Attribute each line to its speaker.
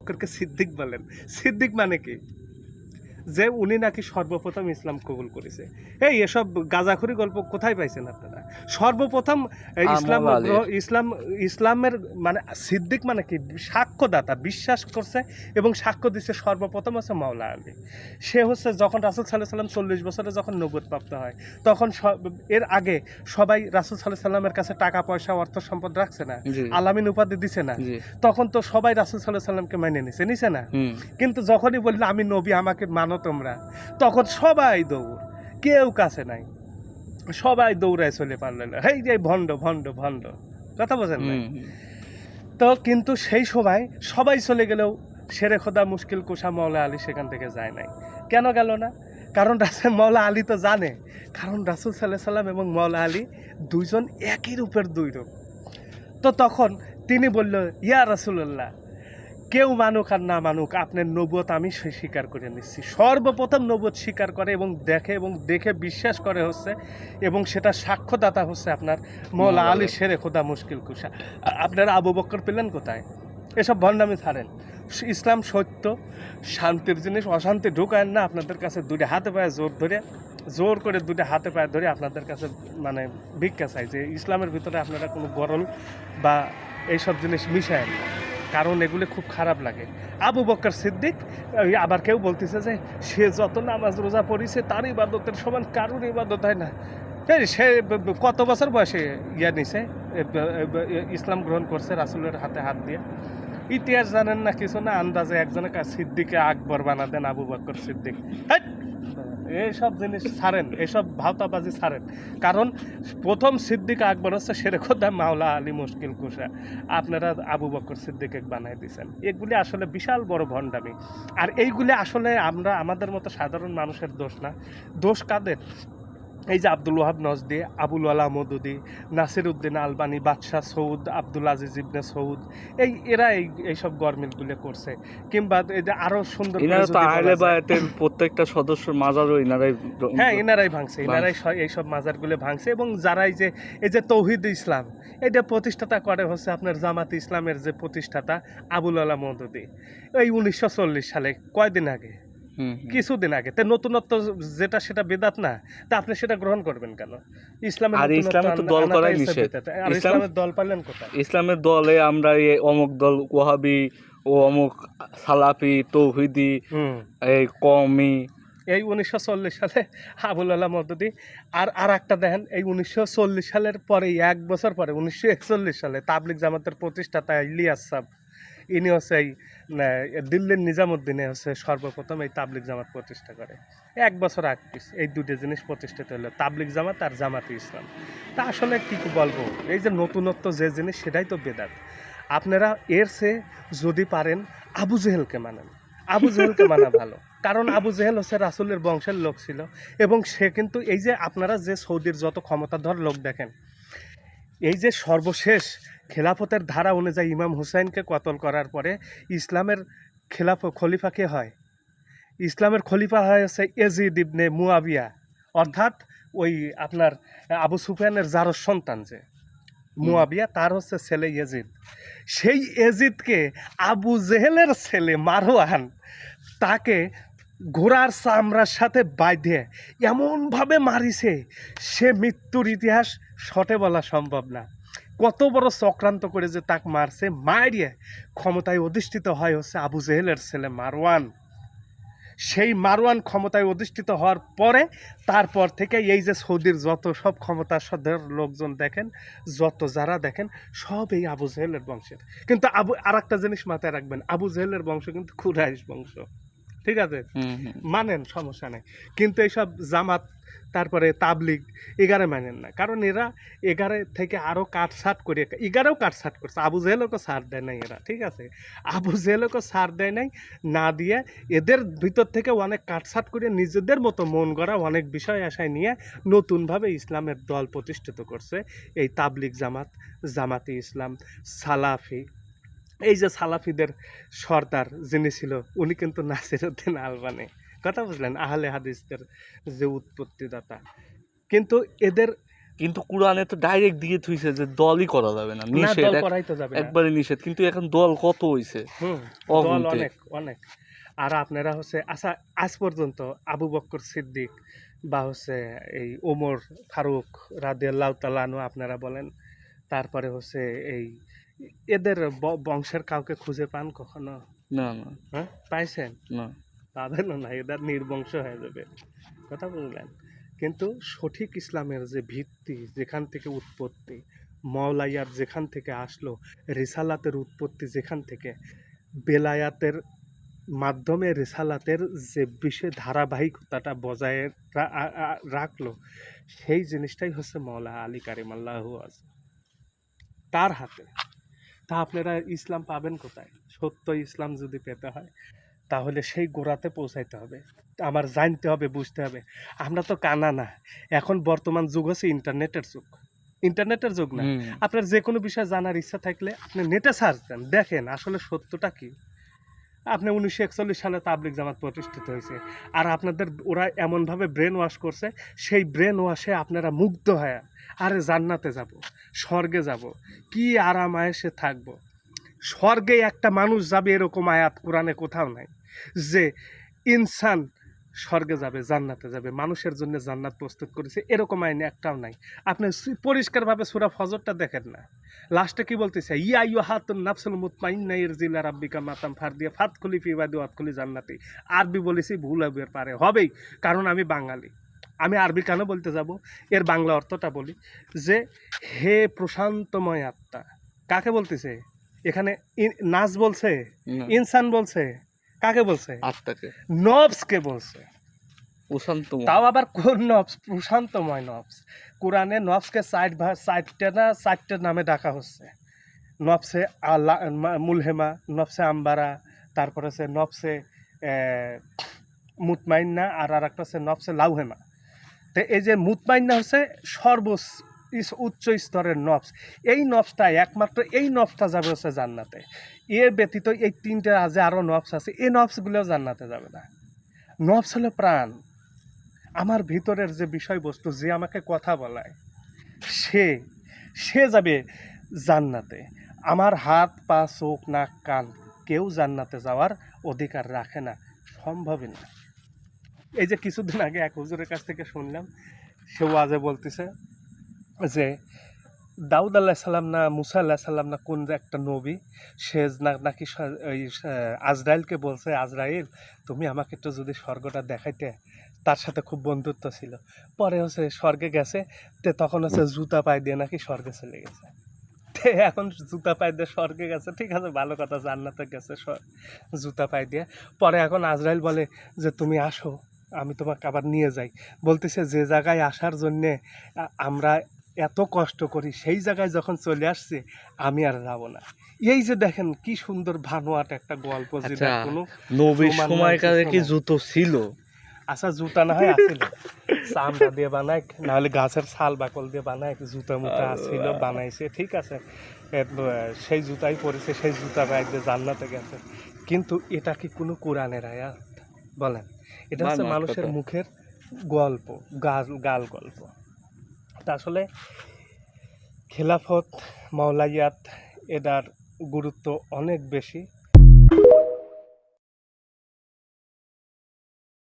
Speaker 1: বকরকে সিদ্দিক বলেন। সিদ্দিক মানে কি? যে উনি নাকি সর্বপ্রথম ইসলাম কবুল করেছে। এসব গাঁজাখুরি গল্প কোথায় পাইছেন আপনারা? সর্বপ্রথম ইসলাম
Speaker 2: মাওলা আলীর।
Speaker 1: ইসলামের মানে সিদ্দিক মানে কি? সাক্ষ্যদাতা, বিশ্বাস করছে এবং সাক্ষ্য দিচ্ছে সর্বপ্রথম হচ্ছে মাওলা আলী। সে হচ্ছে যখন রাসূল সাল্লাল্লাহু আলাইহি সাল্লাম 40 বছরে যখন নবুয়ত প্রাপ্ত হয়, তখন এর আগে সবাই রাসূল সাল্লাল্লাহু আলাইহি সাল্লামের কাছে টাকা পয়সা অর্থ সম্পদ রাখছে না,
Speaker 2: জি
Speaker 1: আলামিন উপাধি দিছে না।
Speaker 2: জি।
Speaker 1: তখন তো সবাই রাসূল সাল্লাল্লাহু আলাইহি সাল্লামকে মেনে নিছে না? কিন্তু যখনই বলল আমি নবী, আমাকে মানো তোমরা, তখন সবাই দৌড়, কেউ কাছে নাই, সবাই দৌড়ায় চলে পারলেন। এই যে ভণ্ড ভণ্ড ভণ্ড, কথা বোঝেন নাই? তো কিন্তু সেই সময় সবাই চলে গেলেও শেরে খোদা মুশকিল কুশা মাওলা আলী সেখান থেকে যায় নাই। কেন গেল না? কারণ মাওলা আলী তো জানে, কারণ রাসূল সাল্লাল্লাহু আলাইহি সাল্লাম এবং মাওলা আলী দুইজন একই রূপের দুই রূপ। তো তখন তিনি বলল, ইয়া রাসূলুল্লাহ, কেউ মানুক আর না মানুক, আপনার নবুয়ত আমি স্বীকার করে নিচ্ছি। সর্বপ্রথম নবুয়ত স্বীকার করে এবং দেখে বিশ্বাস করে হচ্ছে, এবং সেটা সাক্ষ্যদাতা হচ্ছে আপনার মওলা আলী শেরে খোদা মুশকিল কুশা। আপনারা আবু বকর পেলেন কোথায়? এসব ভণ্ডামি ছাড়েন। ইসলাম সত্য, শান্তির জিনিস, অশান্তি ঢুকায়েন না। আপনাদের কাছে দুটো হাতে পায়ে জোর করে দুটো হাতে পায়ে ধরে আপনাদের কাছে মানে ভিক্ষা চাই যে ইসলামের ভিতরে আপনারা কোনো গরল বা এইসব জিনিস মিশায়েন না, কারণ এগুলো খুব খারাপ লাগে। আবু বকর সিদ্দিক, আবার কেউ বলতেছে যে সে যত নামাজ রোজা পড়িছে তার ইবাদতের সমান কারোর ইবাদত হয় না। সে কত বছর বয়সে নিছে, ইসলাম গ্রহণ করছে রাসূলের হাতে হাত দিয়ে। ইতিহাস জানেন না, কিছু না, আন্দাজে একজনের কাছে সিদ্দিকে আকবর বানা দেন আবু বকর সিদ্দিক। এইসব জিনিস ছাড়েন, এইসব ভাওতাবাজি ছাড়েন, কারণ প্রথম সিদ্দিক আকবর হচ্ছে শেরে খোদা মাওলা আলী মুশকিল কুশা। আপনারা আবু বকর সিদ্দিকে বানাই দিয়েছেন। এগুলি আসলে বিশাল বড় ভণ্ডামি। আর এইগুলি আসলে আমাদের মতো সাধারণ মানুষের দোষ না। দোষ কাদের? এই যে আব্দুল ওয়াহাব নজদি, আবুল আলা মদুদি, নাসির উদ্দিন আলবানি, বাদশাহ সৌদ, আব্দুল আজিজ ইবনে সৌদ, এরা এইসব গরমিলগুলো করছে। কিংবা এই যে আরো সুন্দর করে
Speaker 2: ইনারা তো
Speaker 1: যদি বলা
Speaker 2: আহলে
Speaker 1: যায়,
Speaker 2: বায়াতের প্রত্যেকটা সদস্যর মাজারও ইনারাই
Speaker 1: হ্যাঁ এনারাই ভাঙছে, এনারাই এইসব মাজারগুলো ভাঙছে। এবং যারা এই যে তৌহিদ ইসলাম, এটা প্রতিষ্ঠাতা করে হচ্ছে আপনার জামাত ইসলামের যে প্রতিষ্ঠাতা আবুল আলা মদুদি, এই 1940 সালে, কয়দিন আগে, কিছুদিন আগে। তো নতুনত্ব যেটা সেটা বেদাত না, তা আপনি সেটা গ্রহণ করবেন কেন? ইসলামের
Speaker 2: আর ইসলামে তো দল করাই নিষেধ।
Speaker 1: আর ইসলামের দল পাইলেন কোথায়?
Speaker 2: ইসলামের দলে আমরা এই অমুক দল ওয়াহাবি, ও অমুক সালাফি, তৌহিদি, এই কওমি।
Speaker 1: এই 1940 সালে আবুল আলা মদুদি। আর একটা দেখেন, এই 1940 সালের পরে, এক বছর পরে 1941 সালে তাবলিগ জামাতের প্রতিষ্ঠাতা ইলিয়াস সাহেব, ইনি হচ্ছে এই দিল্লির নিজামুদ্দিনে হচ্ছে সর্বপ্রথম এই তাবলিগ জামাত প্রতিষ্ঠা করে। এক বছর আগ এই দুটো জিনিস প্রতিষ্ঠিত হলো, তাবলিগ জামাত আর জামাতে ইসলাম। তা আসলে কি বলবো, এই যে নতুনত্ব যে জিনিস সেটাই তো বেদাত। আপনারা এর চেয়ে যদি পারেন আবু জেহেলকে মানেন, আবু জেহেলকে মানা ভালো। কারণ আবু জেহেল হচ্ছে রাসূলের বংশের লোক ছিল, এবং সে কিন্তু এই যে আপনারা যে সৌদির যত ক্ষমতাধর লোক দেখেন, এই যে সর্বশেষ খেলাফতের ধারা অনুযায়ী ইমাম হুসাইনকে কতল করার পরে ইসলামের খলিফা কে হয়? ইসলামের খলিফা হয় হচ্ছে ইয়াজিদ ইবনে মুয়াবিয়া, অর্থাৎ ওই আপনার আবু সুফিয়ানের জারজ সন্তান যে মুয়াবিয়া, তার হচ্ছে ছেলে ইয়াজিদ। সেই ইয়াজিদকে আবু জেহেলের ছেলে মারওয়ান তাকে ঘোড়ার চামড়ার সাথে বাঁধে এমনভাবে মারিছে, সে মৃত্যুর ইতিহাস শটে বলা সম্ভব না। কত বড় চক্রান্ত করে যে তাকে মারছে, মারিয়ে ক্ষমতায় অধিষ্ঠিত হয় হচ্ছে আবু জেহেলের ছেলে মারওয়ান। সেই মারওয়ান ক্ষমতায় অধিষ্ঠিত হওয়ার পরে তারপর থেকে এই যে সৌদির যত সব ক্ষমতাধর লোকজন দেখেন, যারা দেখেন, সব এই আবু জেহেলের বংশের। কিন্তু আর একটা জিনিস মাথায় রাখবেন, আবু জেহেলের বংশ কিন্তু কুরাইশ বংশ, ঠিক আছে? মানেন, সমস্যা নেই। কিন্তু এইসব জামাত, তারপরে তাবলিগ, মানেন না, কারণ এরা থেকে আরও কাটছাট করে, কাটছাট করছে। আবু জেহেলকে ছাড় দেয় নাই এরা, ঠিক আছে? আবু জেহেলকে ছাড় দেয় নাই, না দিয়ে এদের ভিতর থেকে অনেক কাটছাট করে নিজেদের মতো মন গড়া অনেক বিষয় আশায় নিয়ে নতুনভাবে ইসলামের দল প্রতিষ্ঠিত করছে। এই তাবলিগ জামাত, জামাতে ইসলাম, সালাফি। এই যে সালাফিদের সর্দার যিনি ছিল, উনি কিন্তু নাসির উদ্দিন আলবানি, কথা বুঝলেন? আহলে হাদিসদের যে উৎপত্তিদাতা। কিন্তু এদের
Speaker 2: কিন্তু কোরআনে তো ডাইরেক্ট দিয়ে থুইছে যে দলই করা যাবে না,
Speaker 1: না,
Speaker 2: নিষেধ,
Speaker 1: দল করাই তো যাবে না।
Speaker 2: একবারে নিষেধ। কিন্তু এখন দল কত হইছে,
Speaker 1: দল
Speaker 2: অগুন্তে।
Speaker 1: অনেক অনেক। আর আপনারা হচ্ছে আচ্ছা, আজ পর্যন্ত আবু বক্কর সিদ্দিক বা হচ্ছে এই ওমর ফারুক রাদিয়াল্লাহু তাআলা আনহু আপনারা বলেন, তারপরে হচ্ছে এই এদের বংশের কাউকে খুঁজে পান কখনো?
Speaker 2: না না
Speaker 1: হ্যাঁ, পাইছেন?
Speaker 2: না।
Speaker 1: পাবেনও না, এদের নির্বংশ হয়ে যাবে। কথা বুঝলেন? কিন্তু সঠিক ইসলামের যে ভিত্তি, যেখান থেকে উৎপত্তি, মওলাইয়াত যেখান থেকে আসলো, রিসালাতের উৎপত্তি যেখান থেকে, বেলায়াতের মাধ্যমে রিসালাতের যে বিশেষ ধারাবাহিকতাটা বজায় রাখলো, সেই জিনিসটাই হচ্ছে মওলা আলী কারিমাল্লাহু আযহা, তার হাতে। তা আপনারা ইসলাম পাবেন কোথায়? সত্য ইসলাম যদি পেতে হয় তাহলে সেই গোড়াতে পৌঁছাইতে হবে, আমার জানতে হবে, বুঝতে হবে। আমরা তো কানা না, এখন বর্তমান যুগ হচ্ছে ইন্টারনেটের যুগ। ইন্টারনেটের যুগ না?
Speaker 2: হুম।
Speaker 1: আপনার যে কোনো বিষয় জানার ইচ্ছা থাকলে আপনি নেটে সার্চ দেন, দেখেন আসলে সত্যটা কি। আপনি 1941 সালে তাবলিগ জামাত প্রতিষ্ঠিত হয়েছে, আর আপনাদের ওরা এমনভাবে ব্রেন ওয়াশ করছে, সেই ব্রেন ওয়াশে আপনারা মুগ্ধ হয়ে আরে জান্নাতে যাব, স্বর্গে যাব, কি আরাম আয়েশে থাকবো। স্বর্গে একটা মানুষ যাবে এরকম আয়াত কোরআনে কোথাও নাই যে ইনসান স্বর্গে যাবে, জান্নাতে যাবে, মানুষের জন্য জান্নাত প্রস্তুত করেছে, এরকম আইন একটাও নাই। আপনি পরিষ্কারভাবে সূরা ফজরটা দেখেন না, লাস্টে কি বলতেছে, ইয়া আইয়ুহাতুন নাফসুল মুতমাইন্না ইরজিলা রাব্বিকা মাতাম ফারদিয়া ফাদখুলি ফি ইবাদি ওয়াদখুলি জান্নাতি। আরবি বলেছি, ভুল হবে পারে, হবেই, কারণ আমি বাঙালি। আমি আরবি কেন বলতে যাব, এর বাংলা অর্থটা বলি, যে হে প্রশান্তময় আত্মা, কাকে বলতেছে এখানে? নাস বলছে,
Speaker 2: না।
Speaker 1: ইনসান বলছে, কাকে বলছে?
Speaker 2: আত্মাকে
Speaker 1: নফসকে বলছে।
Speaker 2: প্রশান্ত
Speaker 1: তাও আবার কোন নফস? প্রশান্তময় নফস। কোরআনে নফসকে চারটে নামে ডাকা হচ্ছে। নফসে মুলহেমা, নফসে আম্বারা, তারপরে হচ্ছে নফসে মুতমাইন্না, আর একটা হচ্ছে নফসে লাউহেমা। তো এই যে মুতমাইন্না হচ্ছে উচ্চ স্তরের নফস। এই নফসটা একমাত্র, এই নফসটা যাবে হচ্ছে জান্নাতে। এর ব্যতীত এই তিনটে যে আরও নফস আছে, এই নফসগুলোও জান্নাতে যাবে না। নফস হলো প্রাণ, আমার ভিতরের যে বিষয়বস্তু, যে আমাকে কথা বলায়, সে সে যাবে জান্নাতে। আমার হাত পা চোখ নাক কান কেউ জান্নাতে যাওয়ার অধিকার রাখে না, সম্ভবই না। এই যে কিছুদিন আগে এক হুজুরের কাছ থেকে শুনলাম, সে ওয়াজে বলতেছে যে দাউদ আলাইহিস সালাম না মুসা আলাইহিস সালাম না কোন একটা নবী, সে নাকি ওই আজরাইলকে বলছে, আজরাইল তুমি আমাকে একটু যদি স্বর্গটা দেখাইতে, তার সাথে খুব বন্ধুত্ব ছিল। পরে হচ্ছে স্বর্গে গেছে, তে তখন হচ্ছে জুতা পায়ে দিয়ে নাকি স্বর্গে চলে গেছে। তে এখন জুতা পায়ে দিয়ে স্বর্গে গেছে, ঠিক আছে, ভালো কথা, জান্নাতে গেছে জুতা পায়ে দিয়ে। পরে এখন আজরাইল বলে যে তুমি আসো, আমি তোমাকে আবার নিয়ে যাই। বলতেছে যে জায়গায় আসার জন্যে আমরা এত কষ্ট করি, সেই জায়গায় যখন চলে আসছে আমি আর যাব না। এই যে দেখেন কি সুন্দর ভানুয়াট একটা গল্প, যেটা কোনো
Speaker 2: নবীর
Speaker 1: প্রমাণ নাই,
Speaker 2: সময়কালে
Speaker 1: কিছু
Speaker 2: কি
Speaker 1: নাই।
Speaker 2: জুতো ছিল?
Speaker 1: আচ্ছা, জুতা না হয় আসছিল, চামড়া দিয়ে বানায়, নাহলে গাছের ছাল বাকল দিয়ে বানায়, জুতা মুতা আসছিল, বানাইছে, ঠিক আছে, সেই জুতাই পরেছে, সেই জুতা বাইরে জান্নাতে গেছে। কিন্তু এটা কি কোনো কোরআনের আয়াত? বলেন, এটা হচ্ছে
Speaker 2: বানোয়াট
Speaker 1: মানুষের
Speaker 2: কথা।
Speaker 1: মুখের গল্প, গাল গল্প। তা আসলে খেলাফত, মাওলাইয়াত, এটার গুরুত্ব অনেক বেশি।